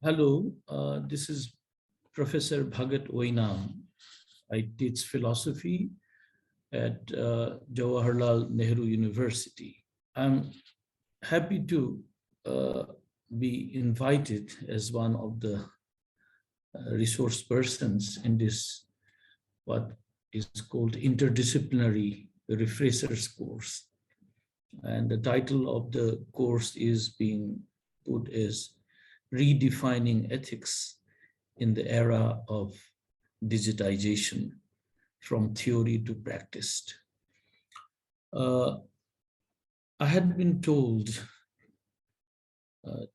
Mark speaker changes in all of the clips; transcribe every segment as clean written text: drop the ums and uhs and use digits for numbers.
Speaker 1: Hello, this is Professor Bhagat Oinam. I teach philosophy at Jawaharlal Nehru University. I'm happy to uh, be invited as one of the resource persons in this, what is called interdisciplinary refreshers course. And the title of the course is being put as Redefining Ethics in the Era of Digitization, from theory to practice. Uh, I had been told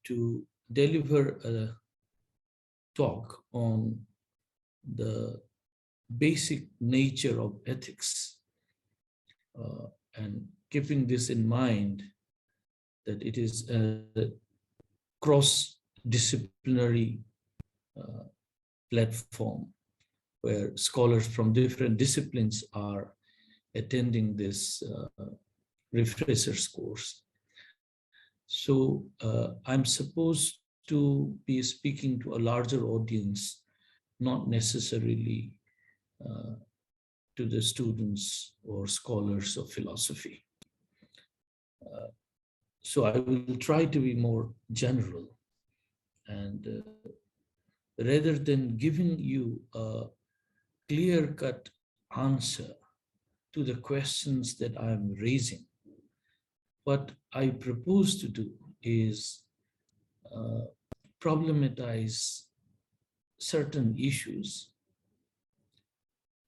Speaker 1: to deliver a talk on the basic nature of ethics, and keeping this in mind, that it is a cross-disciplinary uh, platform where scholars from different disciplines are attending this refreshers course. So I'm supposed to be speaking to a larger audience, not necessarily uh, to the students or scholars of philosophy. Uh, so I will try to be more general, and rather than giving you a clear-cut answer to the questions that I'm raising, what I propose to do is uh, problematize certain issues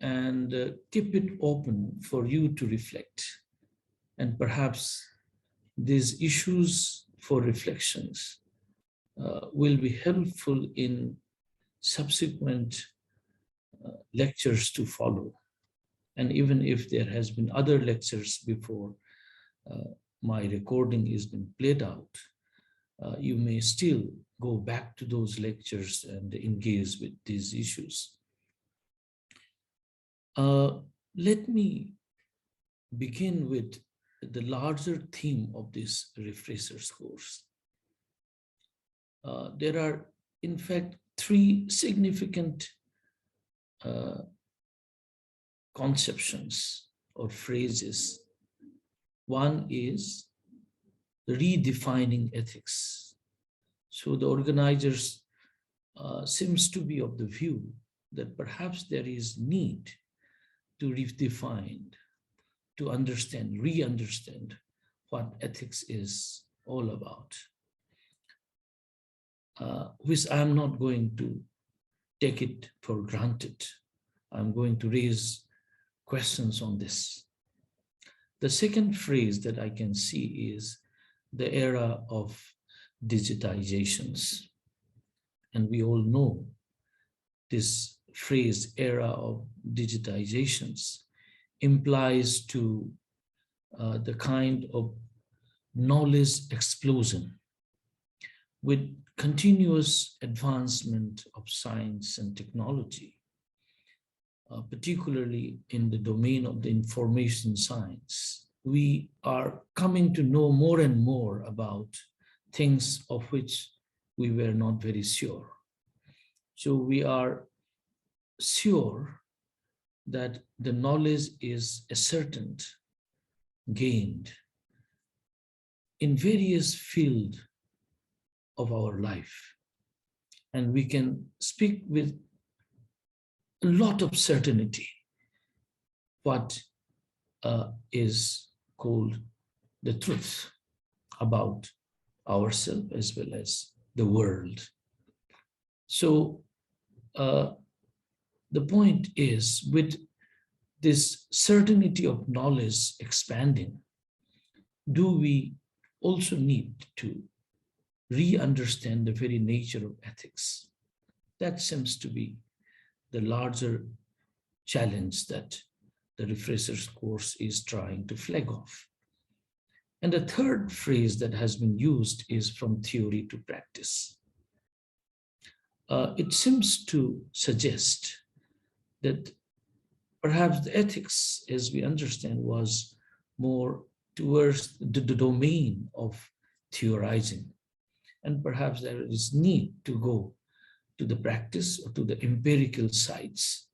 Speaker 1: and keep it open for you to reflect. And perhaps these issues for reflections will be helpful in subsequent lectures to follow. And even if there has been other lectures before uh, my recording is been played out, you may still go back to those lectures and engage with these issues. Let me begin with the larger theme of this refreshers course. There are, in fact, three significant uh, conceptions or phrases. One is redefining ethics. So the organizers seems to be of the view that perhaps there is need to redefine, to understand, re-understand what ethics is all about, which I'm not going to take it for granted. I'm going to raise questions on this. The second phrase that I can see is the era of digitizations. And we all know this phrase, era of digitizations, implies to the kind of knowledge explosion with continuous advancement of science and technology, particularly in the domain of the information science. We are coming to know more and more about things of which we were not very sure. So we are sure that the knowledge is ascertained, gained in various fields of our life. And we can speak with a lot of certainty what is called the truth about ourselves as well as the world. So the point is, with this certainty of knowledge expanding, do we also need to re-understand the very nature of ethics? That seems to be the larger challenge that the refreshers course is trying to flag off. And the third phrase that has been used is from theory to practice. It seems to suggest that perhaps the ethics, as we understand, was more towards the domain of theorizing. and perhaps there is need to go to the practice or to the empirical sides.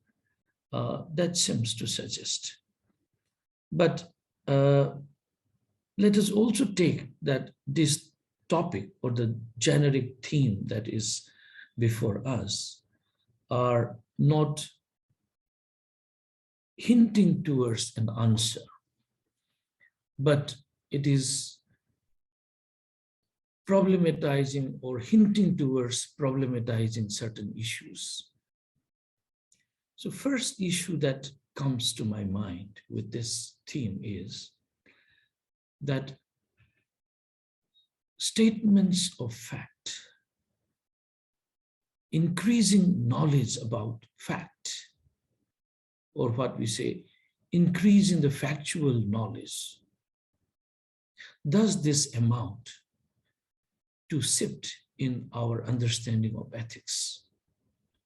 Speaker 1: That seems to suggest. But let us also take that this topic or the generic theme that is before us are not hinting towards an answer, but it is problematizing or hinting towards problematizing certain issues. So first issue that comes to my mind with this theme is that statements of fact, increasing knowledge about fact, or what we say, increase in the factual knowledge, does this amount to shift in our understanding of ethics?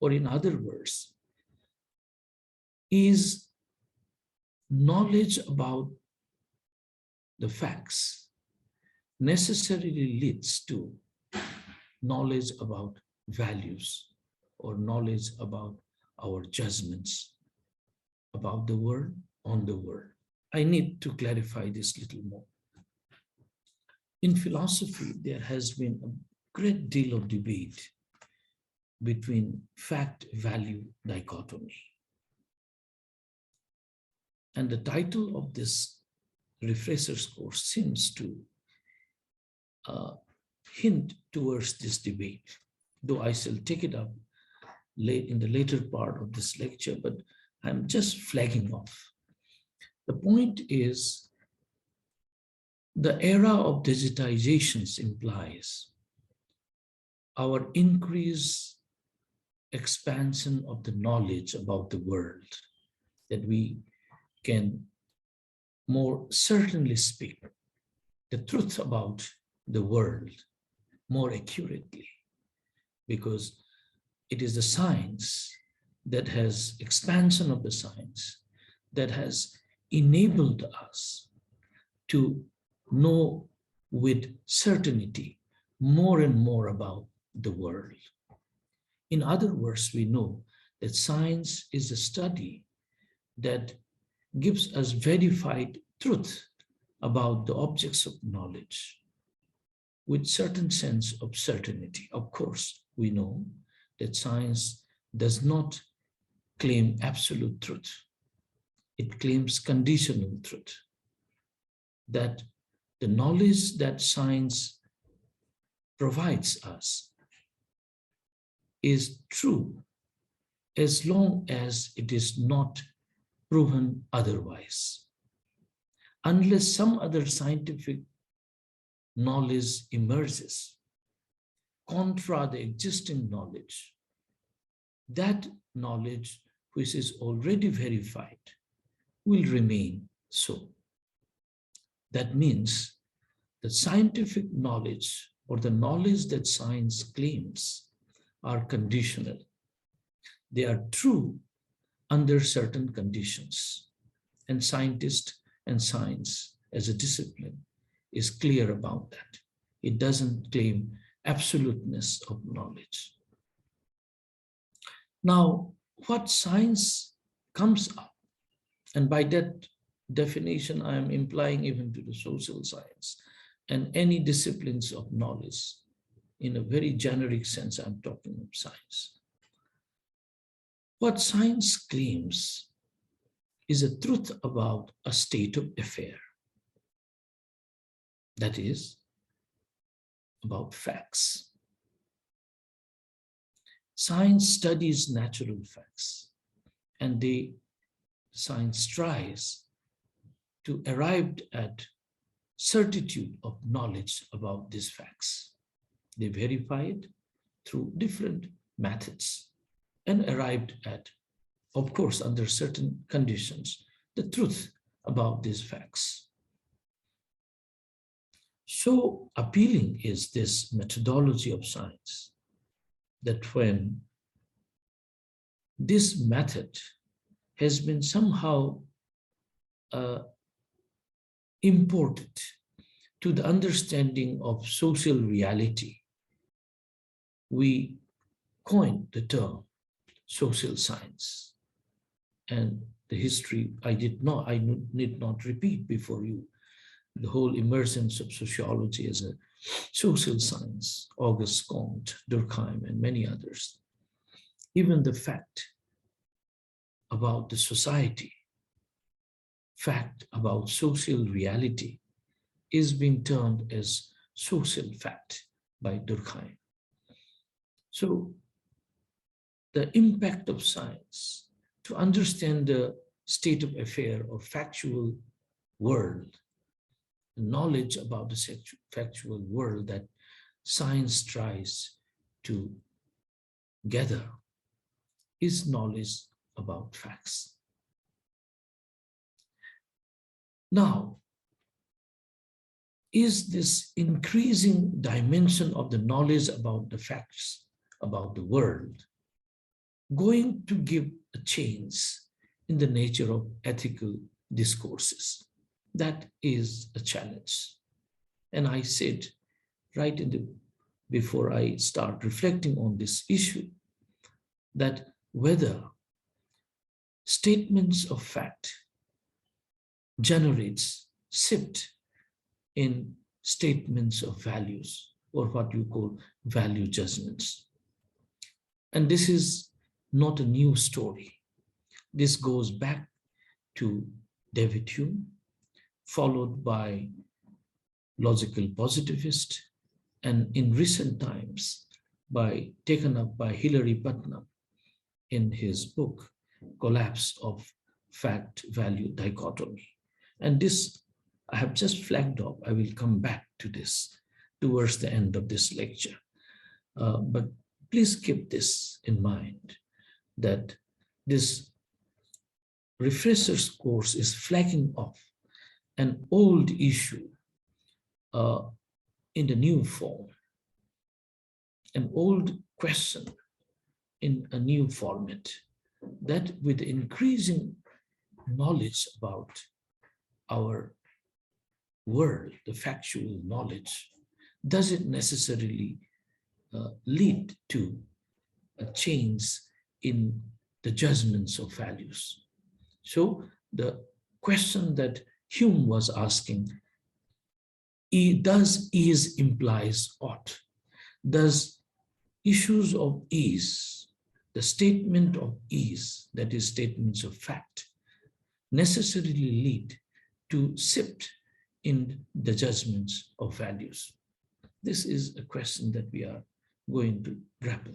Speaker 1: Or in other words, is knowledge about the facts necessarily leads to knowledge about values or knowledge about our judgments about the world, on the world? I need to clarify this a little more. In philosophy, there has been a great deal of debate between fact-value dichotomy. And the title of this refresher's course seems to hint towards this debate, though I shall take it up late in the later part of this lecture, but I'm just flagging off. The point is, the era of digitizations implies our increased expansion of the knowledge about the world, that we can more certainly speak the truth about the world more accurately, because it is the science that has expansion of the science that has enabled us to know with certainty more and more about the world. In other words, we know that science is a study that gives us verified truth about the objects of knowledge with certain sense of certainty. Of course, we know that science does not claim absolute truth. It claims conditional truth, that the knowledge that science provides us is true as long as it is not proven otherwise. Unless some other scientific knowledge emerges contra the existing knowledge, that knowledge which is already verified will remain so. That means that scientific knowledge or the knowledge that science claims are conditional. They are true under certain conditions. And scientists and science as a discipline is clear about that. It doesn't claim absoluteness of knowledge. Now, what science comes up, and by that definition, I am implying even to the social science and any disciplines of knowledge, in a very generic sense, I'm talking of science. What science claims is a truth about a state of affair. That is, about facts. Science studies natural facts, and science tries to arrive at certitude of knowledge about these facts. They verify it through different methods and arrived at, of course, under certain conditions, the truth about these facts. So appealing is this methodology of science, that when this method has been somehow imported to the understanding of social reality we coined the term social science. And the history I need not repeat before you. The whole emergence of sociology as a social science, Auguste Comte, Durkheim, and many others. Even the fact about the society, fact about social reality, is being termed as social fact by Durkheim. So the impact of science to understand the state of affair of factual world, knowledge about the factual world that science tries to gather, is knowledge about facts. Now, is this increasing dimension of the knowledge about the facts about the world going to give a change in the nature of ethical discourses? That is a challenge. And I said right before I start reflecting on this issue, that whether statements of fact generates shift in statements of values, or what you call value judgments. And this is not a new story. This goes back to David Hume, followed by logical positivist, and in recent times taken up by Hilary Putnam in his book, Collapse of Fact-Value Dichotomy. And this I have just flagged up. I will come back to this towards the end of this lecture. But please keep this in mind, that this refresher's course is flagging off an old issue in the new form, an old question in a new format, that with increasing knowledge about our world, the factual knowledge, does it necessarily lead to a change in the judgments of values? So the question that Hume was asking, does ease implies ought? Does issues of ease, the statement of ease, that is statements of fact, necessarily lead to shift in the judgments of values? This is a question that we are going to grapple.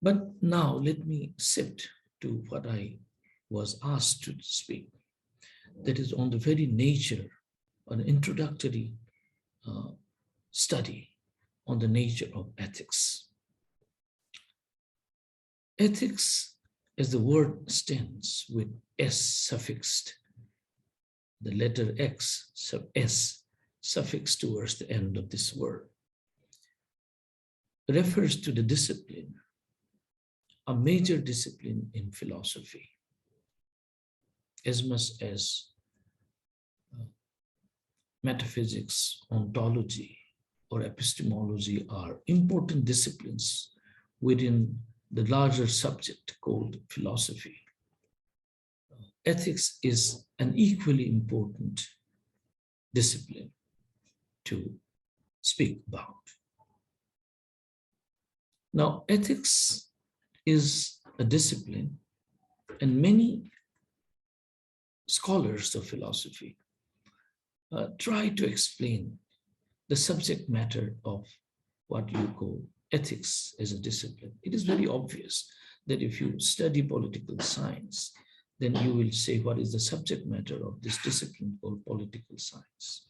Speaker 1: But now let me shift to what I was asked to speak, that is on the very nature, an introductory study on the nature of ethics. Ethics, as the word stands with S suffixed, the letter X sub S suffixed towards the end of this word, refers to the discipline, a major discipline in philosophy, as much as metaphysics, ontology, or epistemology are important disciplines within the larger subject called philosophy. Ethics is an equally important discipline to speak about. Now, ethics is a discipline, and many scholars of philosophy try to explain the subject matter of what you call ethics as a discipline. It is very obvious that if you study political science, then you will say, what is the subject matter of this discipline called political science?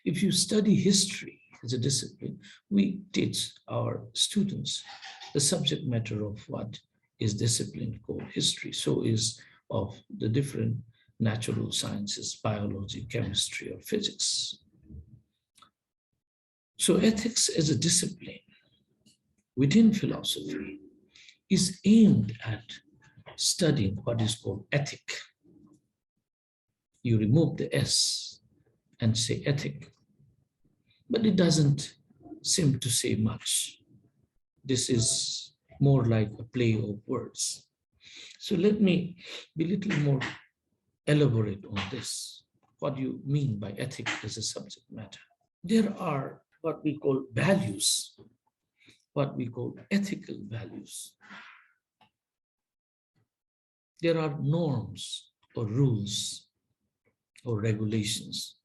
Speaker 1: If you study history as a discipline, we teach our students the subject matter of what is discipline called history. So is of the different natural sciences, biology, chemistry, or physics. So ethics as a discipline within philosophy is aimed at studying what is called ethic. You remove the S and say ethic, but it doesn't seem to say much. this is more like a play of words. So let me be a little more elaborate on this. What do you mean by ethic as a subject matter? There are what we call values, what we call ethical values. There are norms or rules or regulations,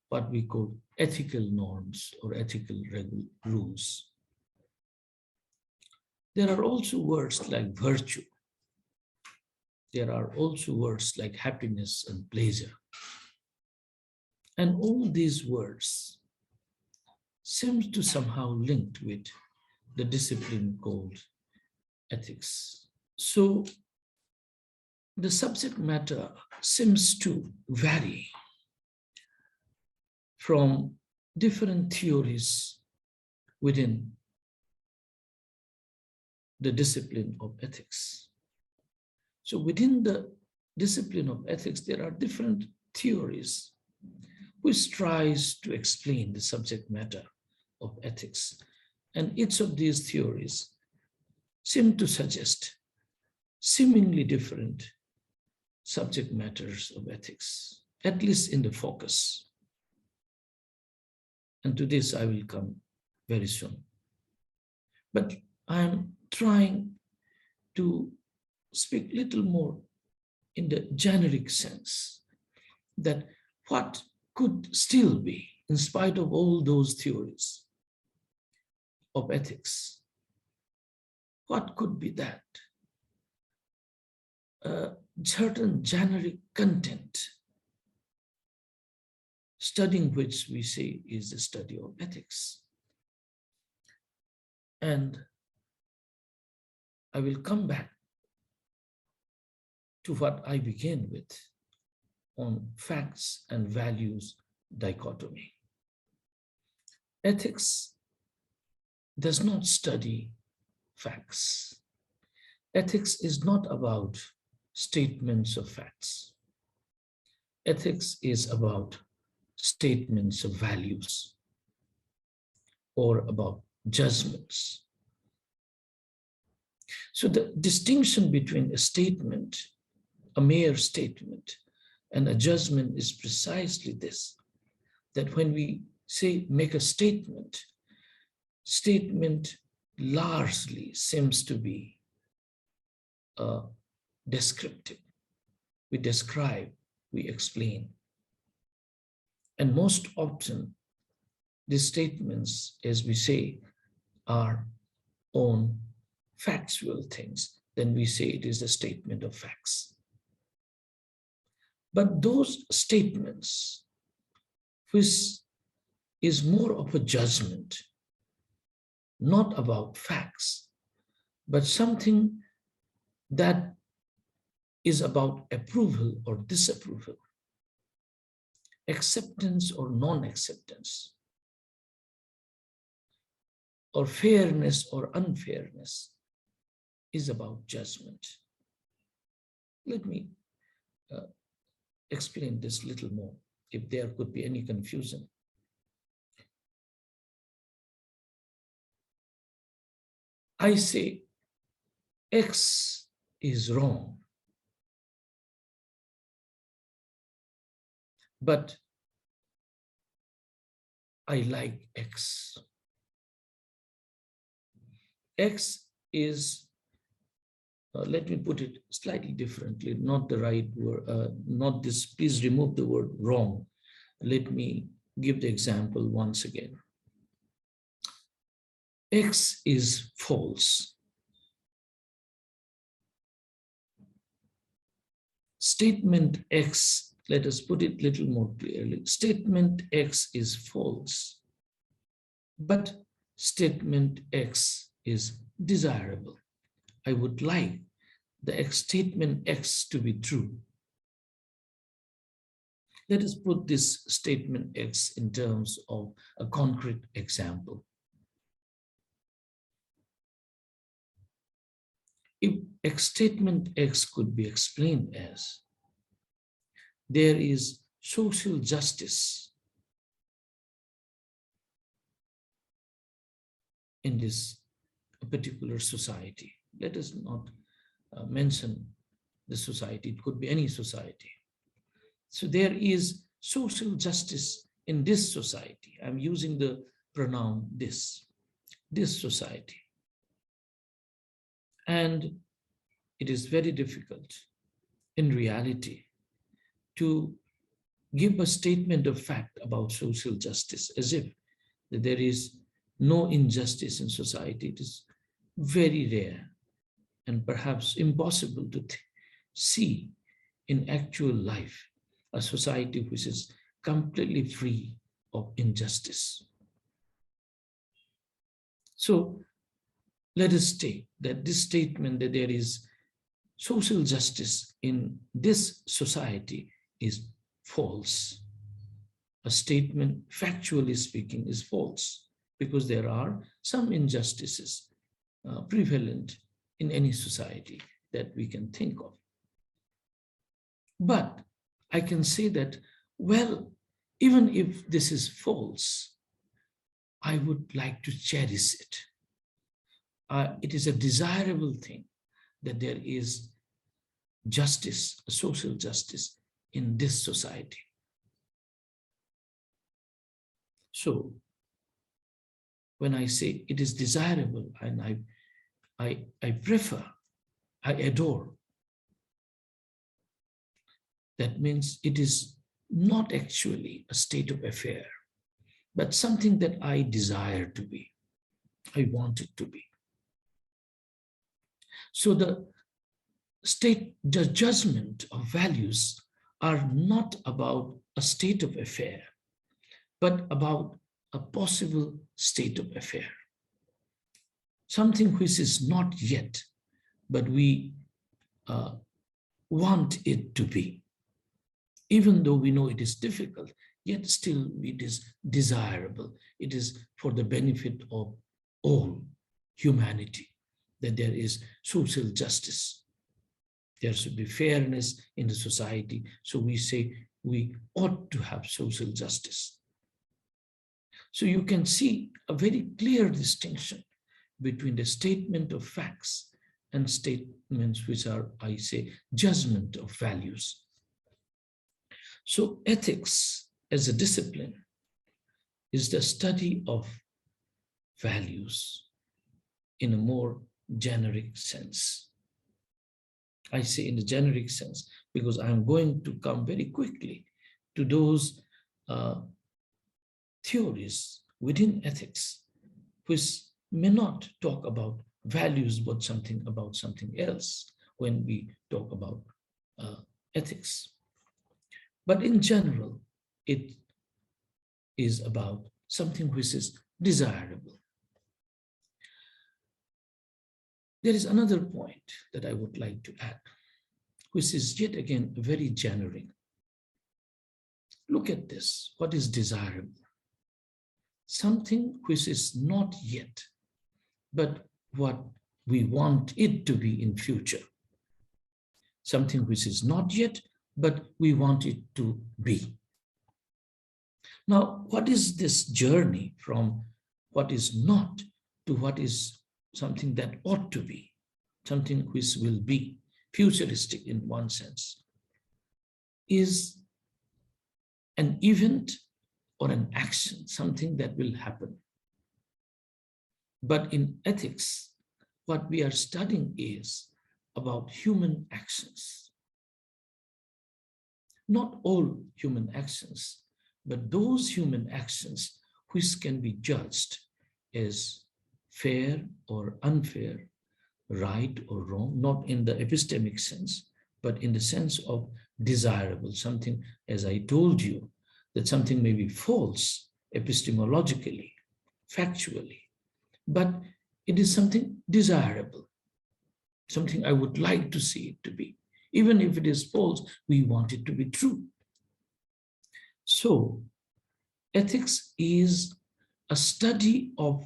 Speaker 1: what we call ethical norms or ethical rules. There are also words like virtue. There are also words like happiness and pleasure. And all these words seem to somehow linked with the discipline called ethics. So the subject matter seems to vary from different theories within the discipline of ethics. So within the discipline of ethics, there are different theories which tries to explain the subject matter of ethics. And each of these theories seem to suggest seemingly different subject matters of ethics, at least in the focus. And to this I will come very soon. But I'm trying to speak a little more in the generic sense that what could still be, in spite of all those theories of ethics, what could be that? A certain generic content, studying which we say is the study of ethics. And I will come back to what I began with on facts and values dichotomy. Ethics does not study facts. Ethics is not about statements of facts. Ethics is about statements of values or about judgments. So the distinction between a statement, a mere statement, and a judgment is precisely this, that when we say make a statement, statement largely seems to be descriptive. We describe, we explain. And most often, these statements, as we say, are on factual things. Then we say it is a statement of facts. But those statements, which is more of a judgment, not about facts, but something that is about approval or disapproval, acceptance or non-acceptance, or fairness or unfairness, is about judgment. Let me explain this a little more, if there could be any confusion. I say X is wrong, but I like X. X is, let me put it slightly differently, not the right word, not this, please remove the word wrong. Let me give the example once again. X is false. Statement X, let us put it a little more clearly. Statement X is false, but statement X is desirable. I would like the statement X to be true. Let us put this statement X in terms of a concrete example. If statement X could be explained as there is social justice in this a particular society. Let us not mention the society, it could be any society. So there is social justice in this society. I'm using the pronoun this society. And it is very difficult in reality to give a statement of fact about social justice as if there is no injustice in society. It is very rare and perhaps impossible to see in actual life a society which is completely free of injustice. So let us take that this statement that there is social justice in this society is false. A statement, factually speaking, is false because there are some injustices prevalent in any society that we can think of. But I can say that, well, even if this is false, I would like to cherish it. It is a desirable thing that there is justice, social justice in this society. So when I say it is desirable and I prefer, I adore, that means it is not actually a state of affair, but something that I desire to be. I want it to be. So the judgment of values are not about a state of affair, but about a possible state of affair. Something which is not yet, but we want it to be. Even though we know it is difficult, yet still it is desirable. It is for the benefit of all humanity, that there is social justice. There should be fairness in the society. So we say we ought to have social justice. So you can see a very clear distinction between the statement of facts and statements which are, I say, judgment of values. So ethics as a discipline is the study of values in a more generic sense. I say in the generic sense because I'm going to come very quickly to those theories within ethics which may not talk about values but something about something else when we talk about ethics. But in general, it is about something which is desirable. There is another point that I would like to add, which is yet again very generic. Look at this. What is desirable? Something which is not yet, but what we want it to be in future. Something which is not yet, but we want it to be. Now, what is this journey from what is not to what is something that ought to be, something which will be futuristic in one sense, is an event or an action, something that will happen. But in ethics, what we are studying is about human actions. Not all human actions, but those human actions which can be judged as fair or unfair, right or wrong, not in the epistemic sense, but in the sense of desirable. Something, as I told you, that something may be false epistemologically, factually, but it is something desirable, something I would like to see it to be. Even if it is false, we want it to be true. So, ethics is a study of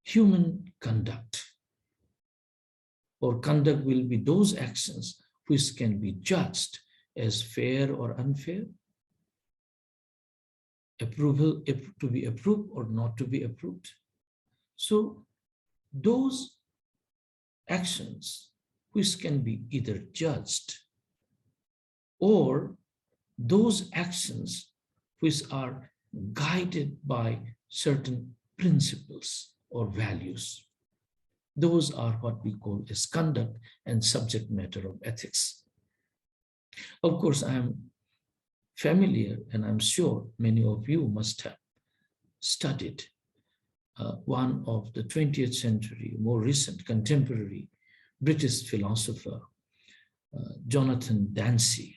Speaker 1: human conduct, or conduct will be those actions which can be judged as fair or unfair, to be approved or not to be approved. So, those actions which can be either judged, or those actions which are guided by certain principles or values. Those are what we call as conduct and subject matter of ethics. Of course, I am familiar, and I'm sure many of you must have studied one of the 20th century, more recent, contemporary British philosopher, Jonathan Dempsey,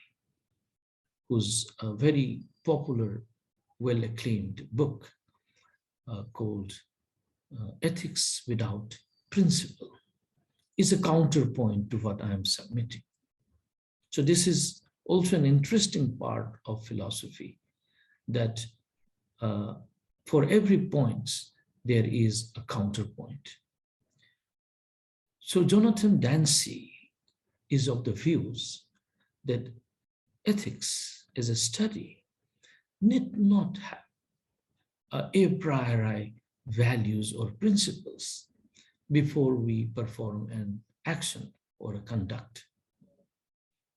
Speaker 1: whose very popular, well-acclaimed book called Ethics Without Principle is a counterpoint to what I am submitting. So this is also an interesting part of philosophy, that for every point, there is a counterpoint. So Jonathan Dempsey is of the views that ethics as a study need not have a priori values or principles before we perform an action or a conduct.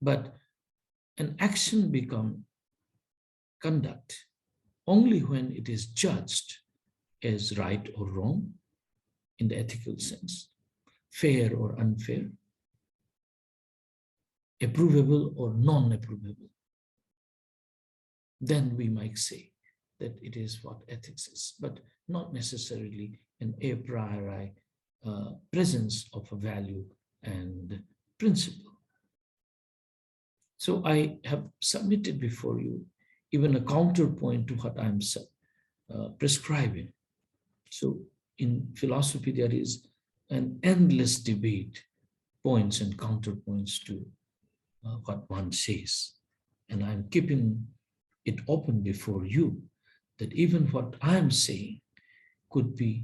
Speaker 1: But an action becomes conduct only when it is judged as right or wrong in the ethical sense, fair or unfair, approvable or non-approvable. Then we might say that it is what ethics is, but not necessarily an a priori presence of a value and principle. So I have submitted before you even a counterpoint to what I'm prescribing. So in philosophy, there is an endless debate, points and counterpoints to what one says. And I'm keeping it open before you that even what I'm saying could be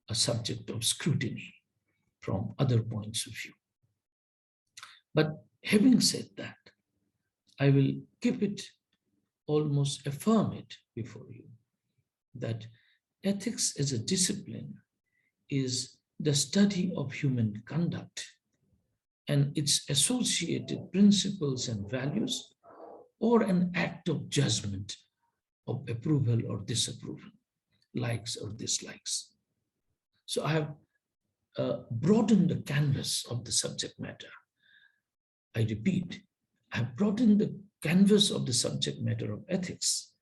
Speaker 1: a subject of scrutiny from other points of view. But having said that, I will keep it, almost affirm it before you, that ethics as a discipline is the study of human conduct and its associated principles and values, or an act of judgment of approval or disapproval, likes or dislikes. So I have broadened the canvas of the subject matter. I repeat, I have broadened the canvas of the subject matter of ethics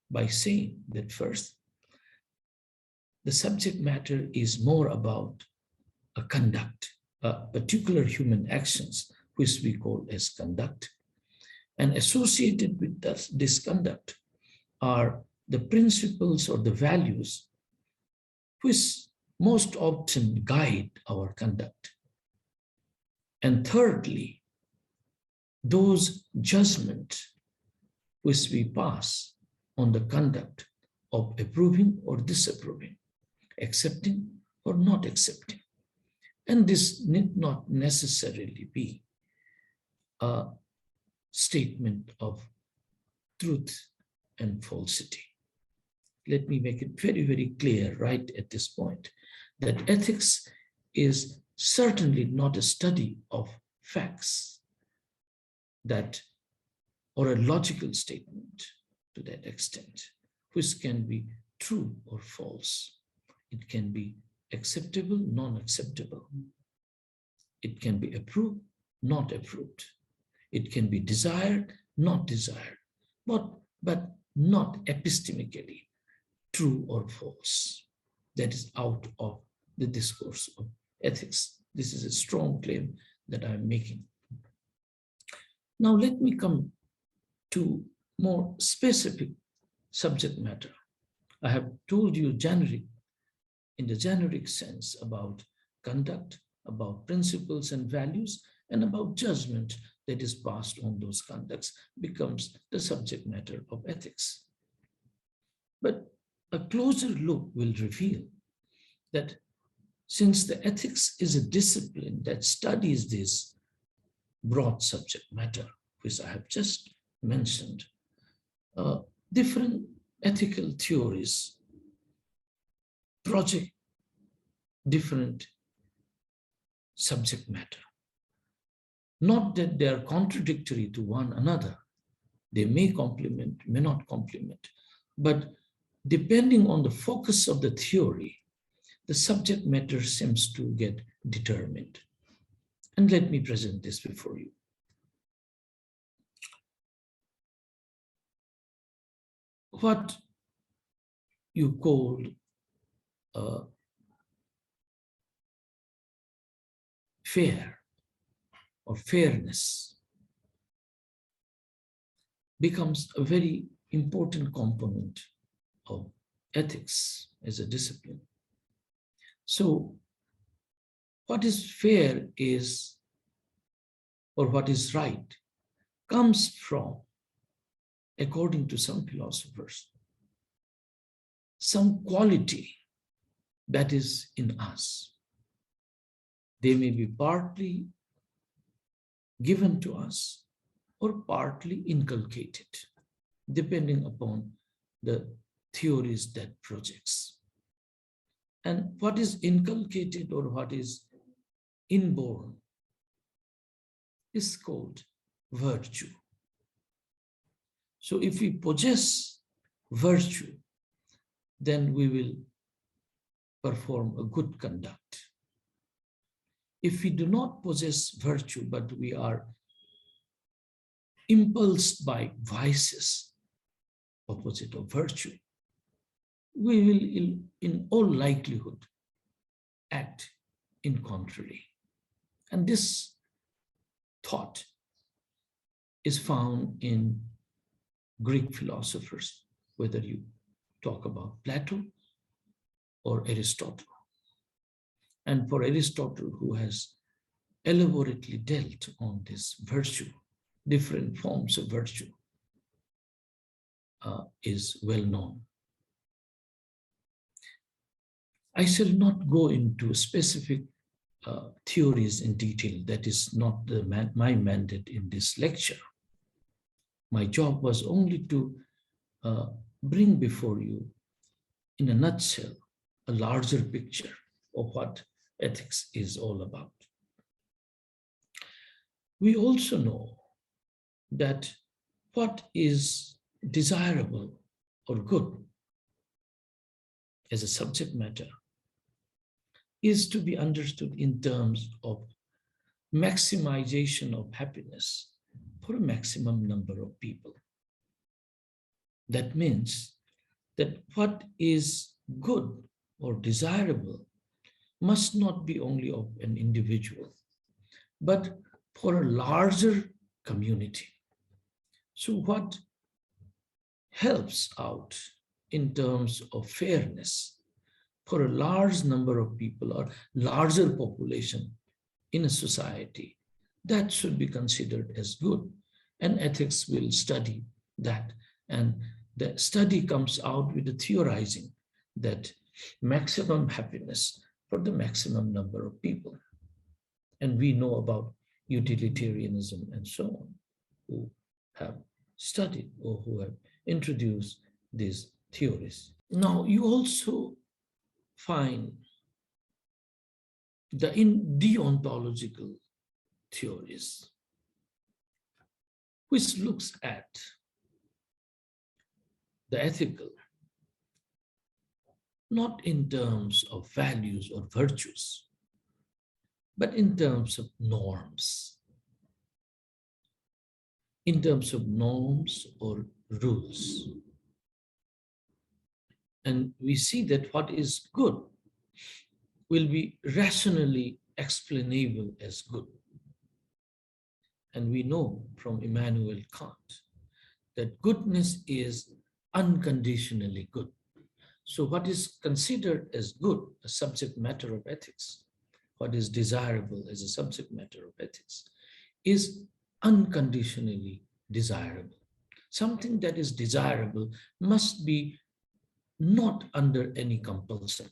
Speaker 1: by saying that first, the subject matter is more about a conduct, particular human actions, which we call as conduct. And associated with this conduct are the principles or the values which most often guide our conduct. And thirdly, those judgments which we pass on the conduct of approving or disapproving, accepting or not accepting. And this need not necessarily be a statement of truth and falsity. Let me make it very, very clear right at this point that ethics is certainly not a study of facts that, or a logical statement to that extent, which can be true or false. It can be acceptable, non-acceptable. It can be approved, not approved. It can be desired, not desired, but not epistemically true or false. That is out of the discourse of ethics. This is a strong claim that I'm making. Now let me come to more specific subject matter. I have told you in the generic sense about conduct, about principles and values, and about judgment that is passed on those conducts becomes the subject matter of ethics. But a closer look will reveal that since the ethics is a discipline that studies this broad subject matter, which I have just mentioned, different ethical theories project different subject matter. Not that they are contradictory to one another. They may complement, may not complement. But depending on the focus of the theory, the subject matter seems to get determined. And let me present this before you. What you called fair or fairness becomes a very important component of ethics as a discipline. So what is fair is, or what is right, comes from, according to some philosophers, some quality that is in us. They may be partly given to us or partly inculcated, depending upon the theories that projects. And what is inculcated or what is inborn is called virtue. So if we possess virtue, then we will perform a good conduct. If we do not possess virtue, but we are impulsed by vices, opposite of virtue, we will in all likelihood act in contrary. And this thought is found in Greek philosophers, whether you talk about Plato or Aristotle. And for Aristotle, who has elaborately dealt on this virtue, different forms of virtue, is well known. I shall not go into specific theories in detail. That is not my mandate in this lecture. My job was only to bring before you, in a nutshell, a larger picture of what ethics is all about. We also know that what is desirable or good as a subject matter is to be understood in terms of maximization of happiness for a maximum number of people. That means that what is good or desirable must not be only of an individual, but for a larger community. So what helps out in terms of fairness for a large number of people or larger population in a society, that should be considered as good. And ethics will study that. And the study comes out with the theorizing that maximum happiness for the maximum number of people. And we know about utilitarianism and so on, who have studied or who have introduced these theories. Now, you also find the deontological theories, which looks at the ethical, not in terms of values or virtues, but in terms of norms. In terms of norms or rules. And we see that what is good will be rationally explainable as good. And we know from Immanuel Kant that goodness is unconditionally good. So what is considered as good, a subject matter of ethics, what is desirable as a subject matter of ethics, is unconditionally desirable. Something that is desirable must be not under any compulsion,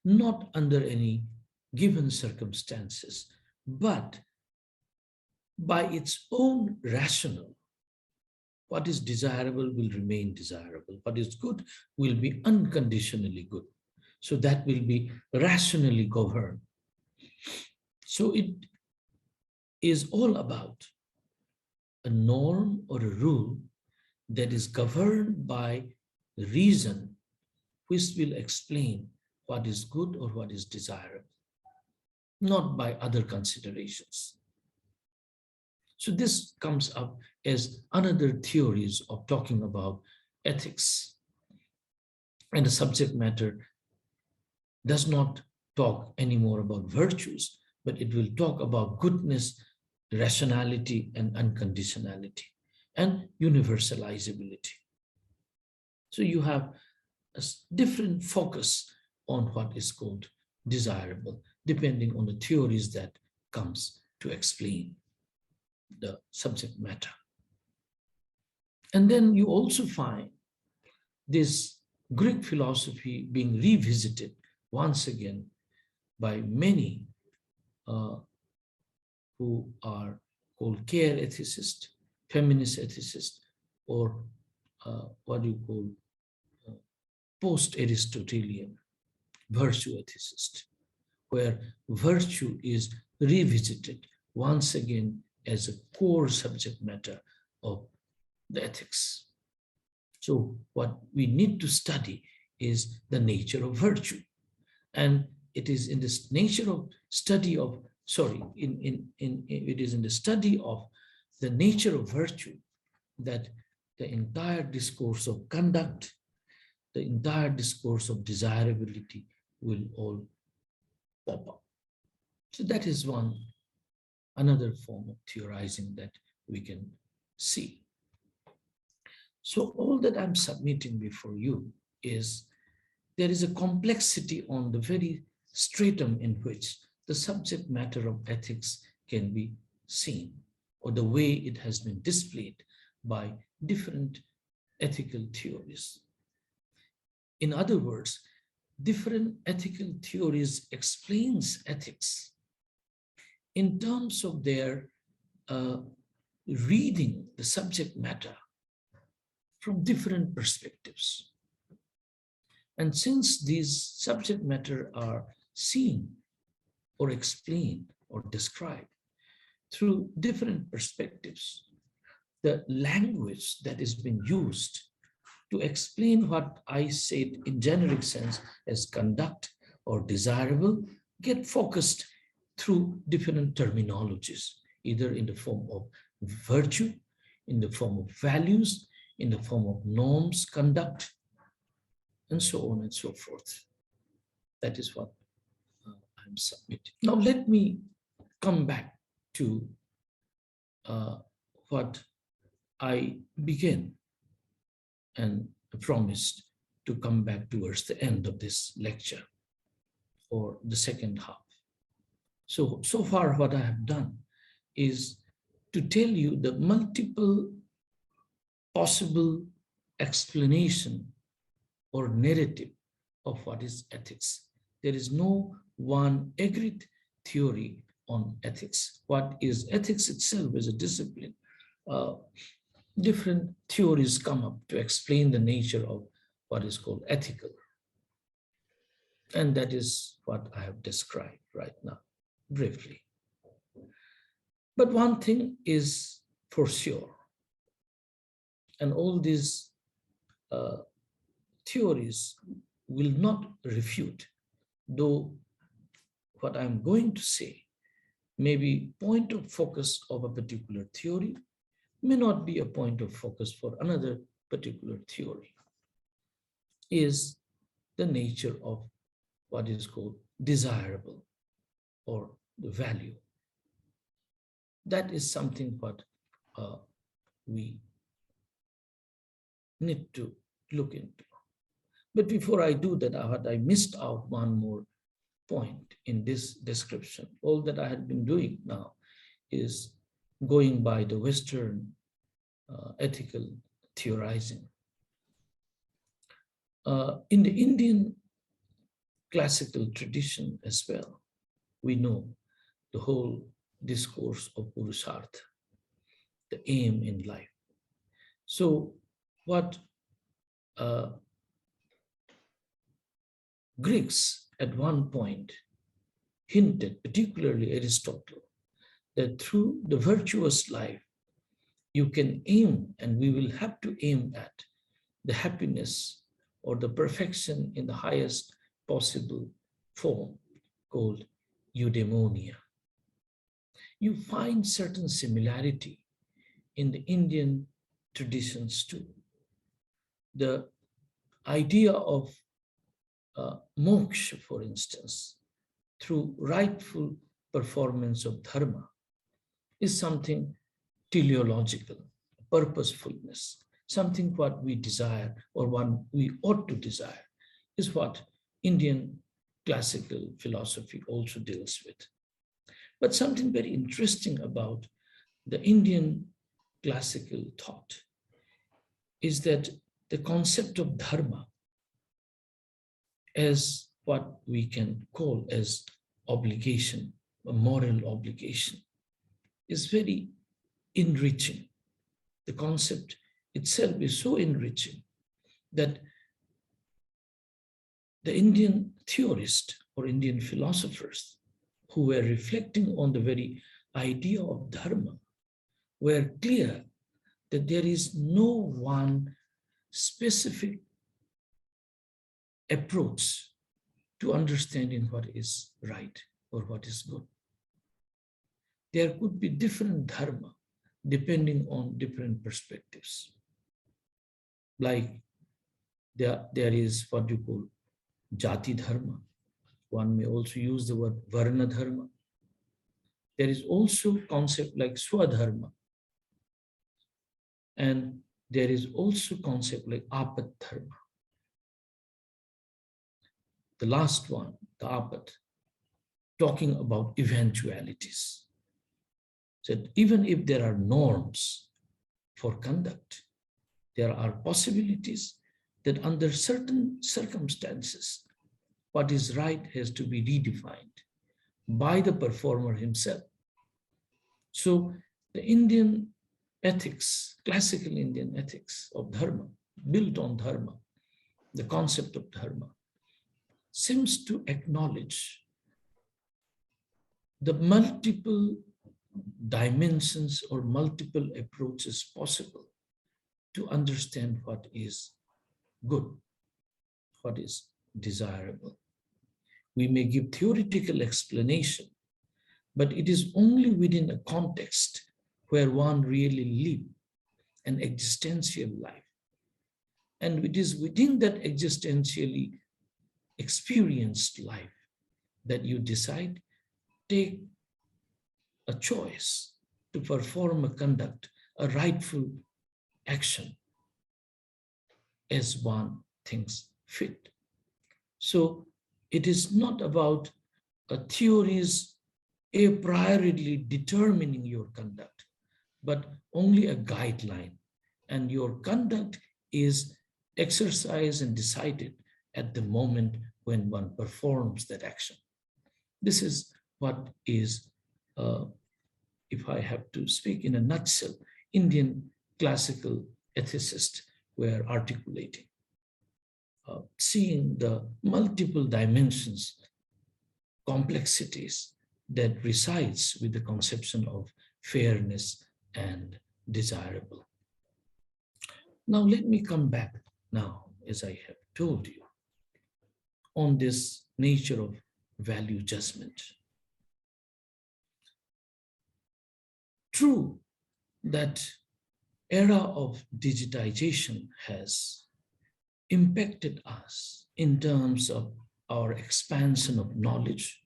Speaker 1: not under any given circumstances, but by its own rationale. What is desirable will remain desirable. What is good will be unconditionally good. So that will be rationally governed. So it is all about a norm or a rule that is governed by reason, which will explain what is good or what is desirable, not by other considerations. So this comes up as another theories of talking about ethics. And the subject matter does not talk anymore about virtues, but it will talk about goodness, rationality, and unconditionality, and universalizability. So you have a different focus on what is called desirable, depending on the theories that comes to explain the subject matter. And then you also find this Greek philosophy being revisited once again by many uh, who are called care ethicists, feminist ethicists, or what do you call uh, post-Aristotelian virtue ethicist, where virtue is revisited once again as a core subject matter of the ethics. So what we need to study is the nature of virtue. And it is in this nature of study of, it is in the study of the nature of virtue that the entire discourse of conduct, the entire discourse of desirability will all pop up. So that is another form of theorizing that we can see. So all that I'm submitting before you is there is a complexity on the very stratum in which the subject matter of ethics can be seen, or the way it has been displayed by different ethical theories. In other words, different ethical theories explains ethics in terms of their reading the subject matter from different perspectives. And since these subject matter are seen or explained or described through different perspectives, the language that is being used to explain what I said in generic sense as conduct or desirable get focused through different terminologies, either in the form of virtue, in the form of values, in the form of norms, conduct, and so on and so forth. That is what I'm submitting. Now let me come back to what I began and promised to come back towards the end of this lecture or the second half. So far what I have done is to tell you the multiple possible explanation or narrative of what is ethics. There is no one agreed theory on ethics. What is ethics itself as a discipline? Different theories come up to explain the nature of what is called ethical. And that is what I have described right now, briefly. But one thing is for sure, and all these theories will not refute, though what I'm going to say may be point of focus of a particular theory, may not be a point of focus for another particular theory, is the nature of what is called desirable or the value. That is something what we need to look into. But before I do that, I missed out one more point in this description. All that I had been doing now is going by the Western ethical theorizing. In the Indian classical tradition as well, we know the whole discourse of Purushartha, the aim in life. So what Greeks at one point hinted, particularly Aristotle, that through the virtuous life, you can aim, and we will have to aim at the happiness or the perfection in the highest possible form, called eudaimonia. You find certain similarity in the Indian traditions too. The idea of moksha, for instance, through rightful performance of dharma, is something teleological, purposefulness, something what we desire or one we ought to desire, is what Indian classical philosophy also deals with. But something very interesting about the Indian classical thought is that the concept of dharma as what we can call as obligation, a moral obligation, is very enriching. The concept itself is so enriching that the Indian theorists or Indian philosophers who were reflecting on the very idea of dharma were clear that there is no one specific approach to understanding what is right or what is good. There could be different dharma depending on different perspectives. Like there is what you call jati dharma. One may also use the word varna dharma. There is also concept like swadharma. And there is also concept like apat dharma. The last one, the apat, talking about eventualities. That even if there are norms for conduct, there are possibilities that under certain circumstances, what is right has to be redefined by the performer himself. So the Indian ethics, classical Indian ethics of dharma, built on dharma, the concept of dharma, seems to acknowledge the multiple dimensions or multiple approaches possible to understand what is good, what is desirable. We may give theoretical explanation, but it is only within a context where one really lives an existential life. And it is within that existentially experienced life that you decide, take a choice to perform a conduct, a rightful action as one thinks fit. So it is not about a theories a priori determining your conduct, but only a guideline. And your conduct is exercised and decided at the moment when one performs that action. This is what is, if I have to speak in a nutshell, Indian classical ethicists were articulating, seeing the multiple dimensions, complexities that resides with the conception of fairness and desirable. Now let me come back now, as I have told you, on this nature of value judgment. True that era of digitization has impacted us in terms of our expansion of knowledge.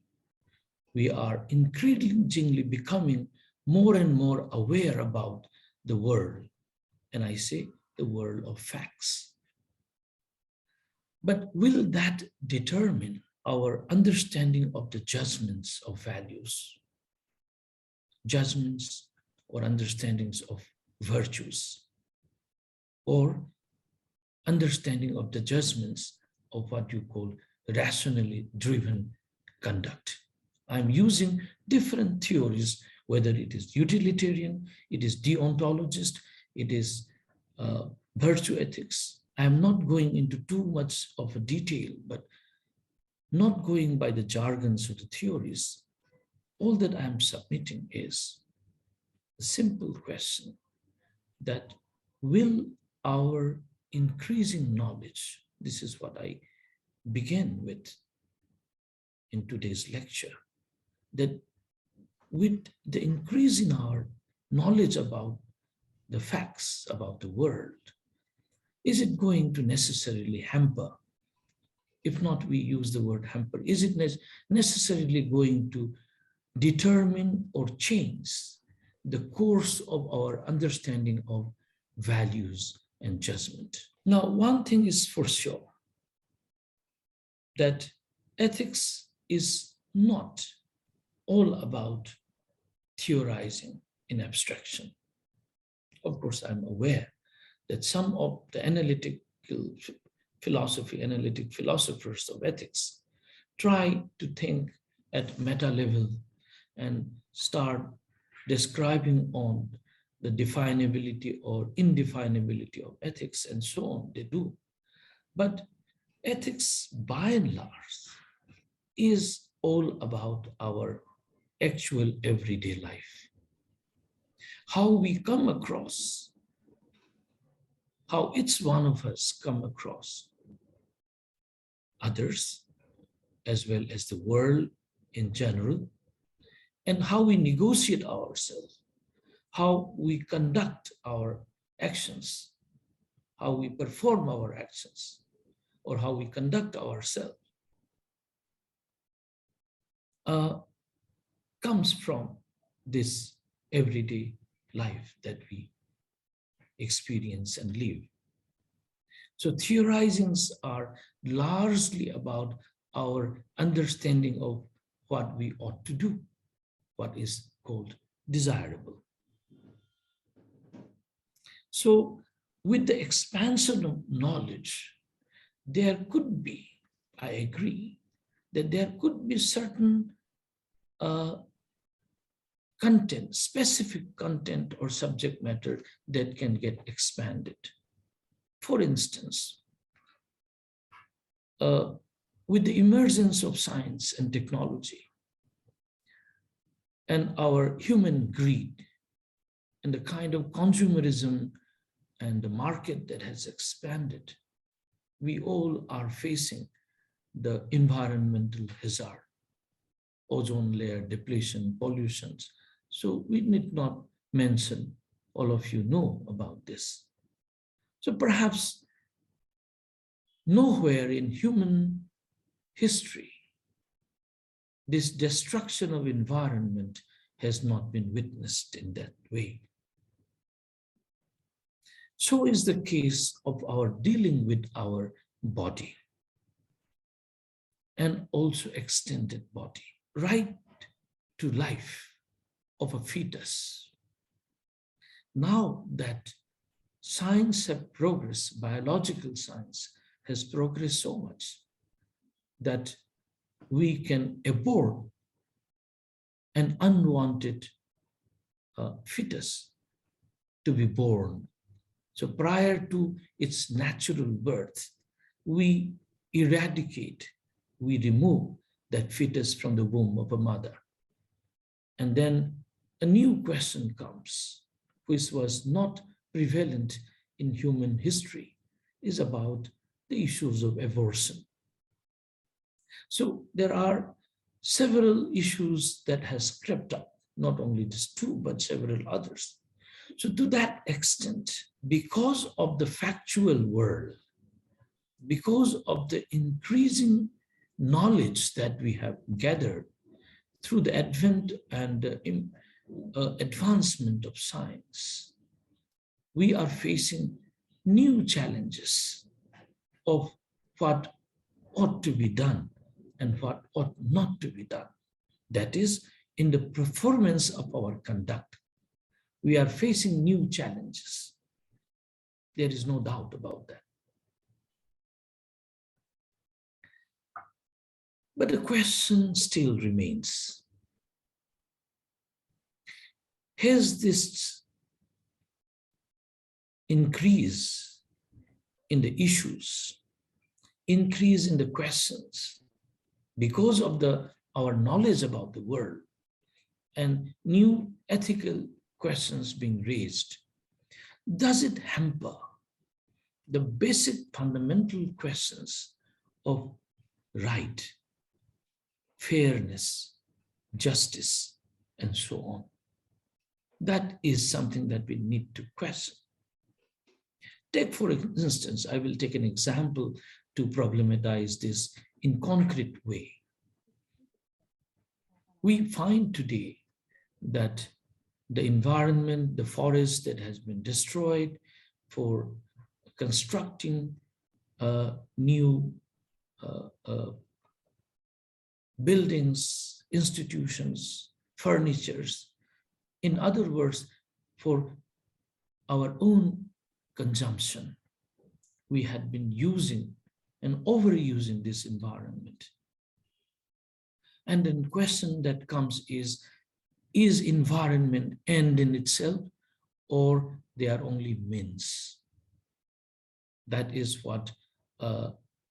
Speaker 1: We are increasingly becoming more and more aware about the world, and I say the world of facts. But will that determine our understanding of the judgments of values, judgments or understandings of virtues, or understanding of the judgments of what you call rationally driven conduct? I'm using different theories, whether it is utilitarian, it is deontologist, it is virtue ethics. I'm not going into too much of a detail, but not going by the jargons or the theories. All that I'm submitting is a simple question that will our increasing knowledge, this is what I began with in today's lecture, that with the increase in our knowledge about the facts about the world, is it going to necessarily hamper? If not, we use the word hamper. Is it necessarily going to determine or change the course of our understanding of values and judgment? Now, one thing is for sure, that ethics is not all about theorizing in abstraction. Of course, I'm aware that some of the analytic philosophers of ethics try to think at meta level and start describing on the definability or indefinability of ethics and so on. They do. But ethics, by and large, is all about our actual everyday life. How we come across, how each one of us come across others, as well as the world in general, and how we negotiate ourselves, how we conduct our actions, how we perform our actions, or how we conduct ourselves, comes from this everyday life that we experience and live. So theorizings are largely about our understanding of what we ought to do, what is called desirable. So with the expansion of knowledge, there could be, I agree, that there could be certain content, specific content or subject matter that can get expanded. For instance, with the emergence of science and technology and our human greed and the kind of consumerism and the market that has expanded, we all are facing the environmental hazard, ozone layer depletion, pollutions. So we need not mention, all of you know about this. So perhaps nowhere in human history, this destruction of environment has not been witnessed in that way. So is the case of our dealing with our body and also extended body, right to life of a fetus. Now that science has progressed, biological science has progressed so much that we can abort an unwanted fetus to be born. So prior to its natural birth, we eradicate, we remove that fetus from the womb of a mother. And then a new question comes, which was not prevalent in human history, is about the issues of abortion. So there are several issues that has crept up, not only these two, but several others. So to that extent, because of the factual world, because of the increasing knowledge that we have gathered through the advent and advancement of science, we are facing new challenges of what ought to be done and what ought not to be done. That is, in the performance of our conduct, we are facing new challenges. There is no doubt about that. But the question still remains. Has this increase in the issues, increase in the questions, because of our knowledge about the world and new ethical questions being raised, does it hamper the basic fundamental questions of right, fairness, justice, and so on? That is something that we need to question. Take, for instance, I will take an example to problematize this in concrete way. We find today that the environment, the forest that has been destroyed for constructing new buildings, institutions, furnitures, in other words, for our own consumption, we had been using and overusing this environment. And then the question that comes is environment end in itself, or they are only means? That is what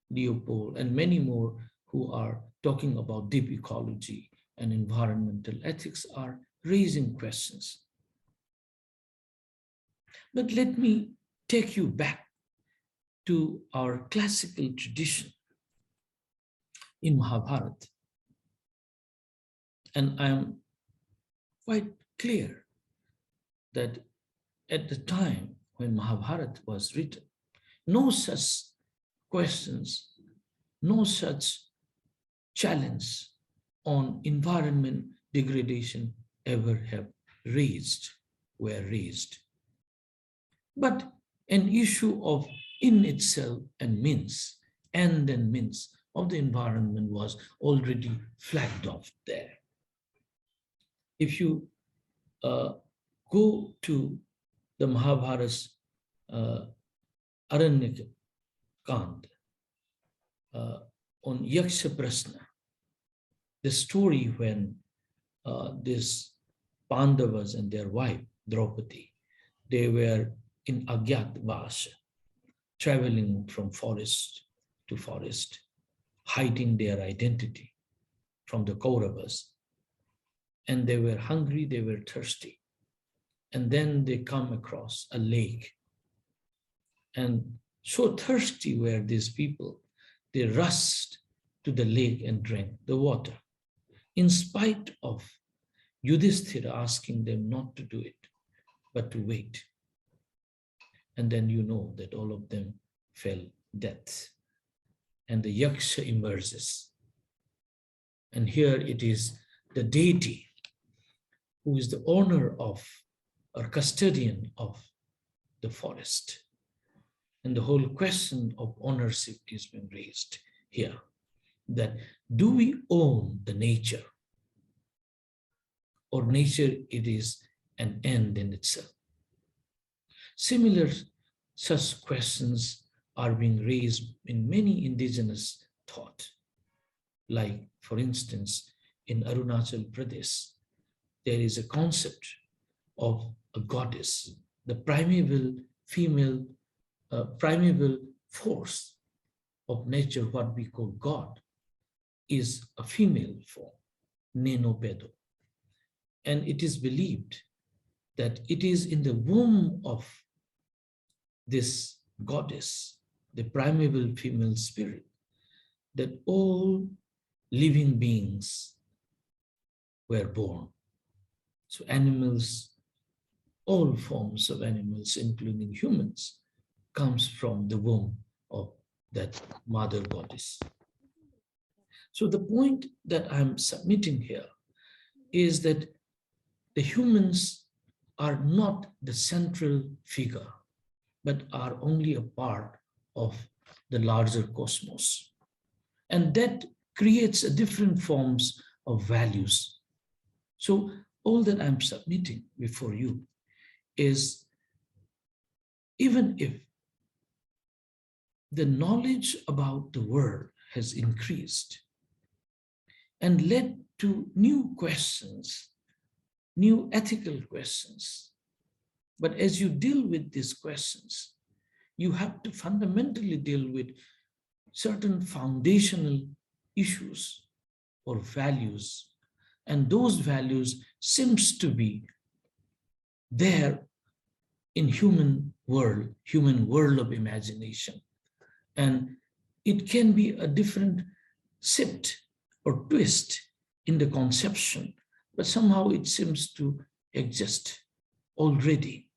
Speaker 1: Leopold and many more who are talking about deep ecology and environmental ethics are raising questions. But let me take you back to our classical tradition in Mahabharata. And I am quite clear that at the time when Mahabharata was written, no such questions, no such challenge on environment degradation ever were raised. But an issue of in itself and means, end and means of the environment was already flagged off there. If you go to the Mahabharata's Aranyaka Kand on Yaksha Prasna, the story when these Pandavas and their wife Draupadi, they were in Agyatvaasa, traveling from forest to forest, hiding their identity from the Kauravas. And they were hungry, they were thirsty. And then they come across a lake. And so thirsty were these people, they rushed to the lake and drank the water, in spite of Yudhishthira asking them not to do it, but to wait. And then you know that all of them fell death. And the Yaksha emerges. And here it is the deity who is the owner of or custodian of the forest. And the whole question of ownership is being raised here. That do we own the nature? Or nature, it is an end in itself? Similar such questions are being raised in many indigenous thought. Like, for instance, in Arunachal Pradesh, there is a concept of a goddess, the primeval female, primeval force of nature, what we call God, is a female form, Nenopedo. And it is believed that it is in the womb of this goddess, the primeval female spirit, that all living beings were born. So animals, all forms of animals, including humans, comes from the womb of that mother goddess. So the point that I'm submitting here is that the humans are not the central figure, but are only a part of the larger cosmos. And that creates a different forms of values. So all that I'm submitting before you is, even if the knowledge about the world has increased and led to new questions, new ethical questions, but as you deal with these questions, you have to fundamentally deal with certain foundational issues or values. And those values seems to be there in human world of imagination. And it can be a different shift or twist in the conception, but somehow it seems to exist already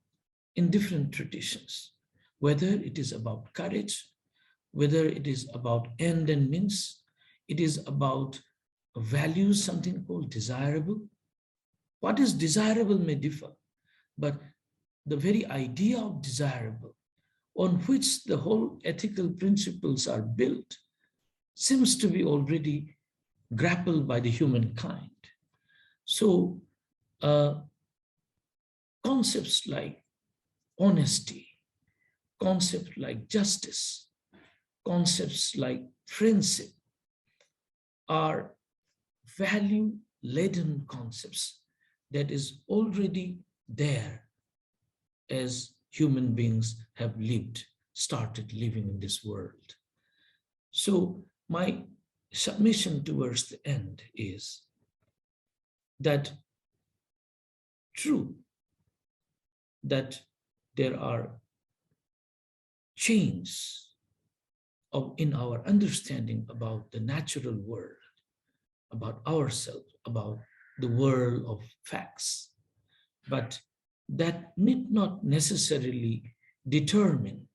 Speaker 1: in different traditions, whether it is about courage, whether it is about end and means, it is about values, something called desirable. What is desirable may differ, but the very idea of desirable on which the whole ethical principles are built seems to be already grappled by the humankind. So concepts like honesty, concepts like justice, concepts like friendship are value-laden concepts that is already there as human beings have started living in this world. So my submission towards the end is that true that there are changes in our understanding about the natural world, about ourselves, about the world of facts, but that need not necessarily determine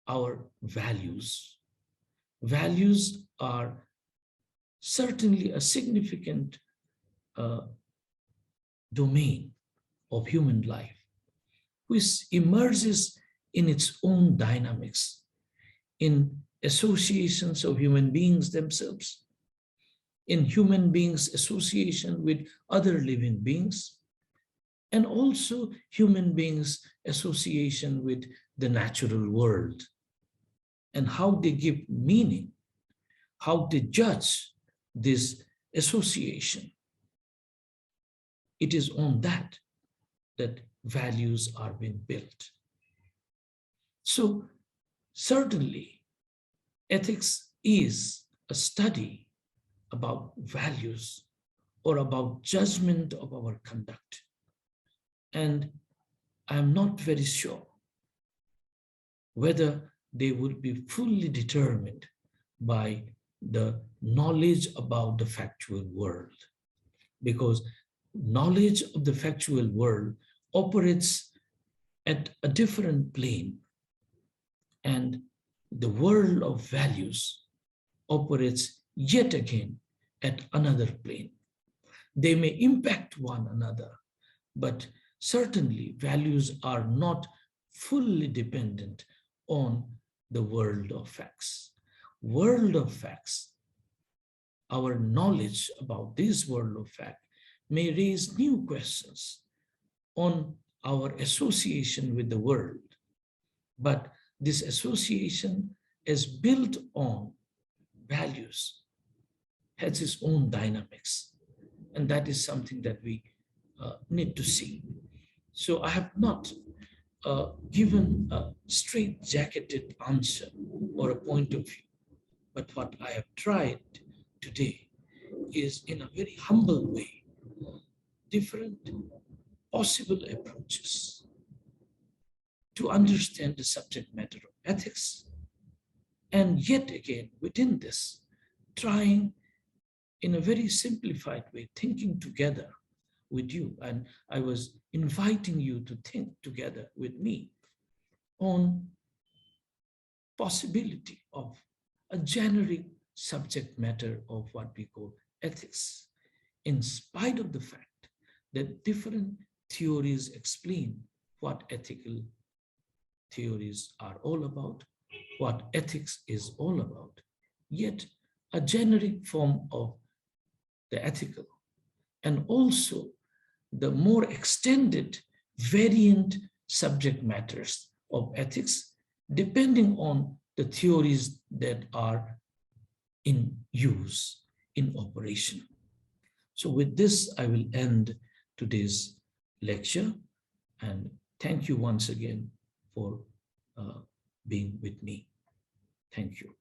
Speaker 1: our values. Values are certainly a significant domain of human life, which emerges in its own dynamics, in associations of human beings themselves, in human beings' association with other living beings, and also human beings' association with the natural world, and how they give meaning, how they judge this association. It is on that values are being built. So certainly, ethics is a study about values or about judgment of our conduct. And I'm not very sure whether they would be fully determined by the knowledge about the factual world, because knowledge of the factual world operates at a different plane, and the world of values operates yet again at another plane. They may impact one another, but certainly values are not fully dependent on the world of facts. World of facts, our knowledge about this world of fact may raise new questions on our association with the world. But this association is built on values, has its own dynamics. And that is something that we need to see. So I have not given a straight-jacketed answer or a point of view, but what I have tried today is, in a very humble way, different possible approaches to understand the subject matter of ethics. And yet again, within this, trying in a very simplified way, thinking together with you. And I was inviting you to think together with me on possibility of a generic subject matter of what we call ethics, in spite of the fact that different theories explain what ethical theories are all about, what ethics is all about, yet a generic form of the ethical, and also the more extended variant subject matters of ethics, depending on the theories that are in use, in operation. So with this, I will end today's lecture, and thank you once again for being with me. Thank you.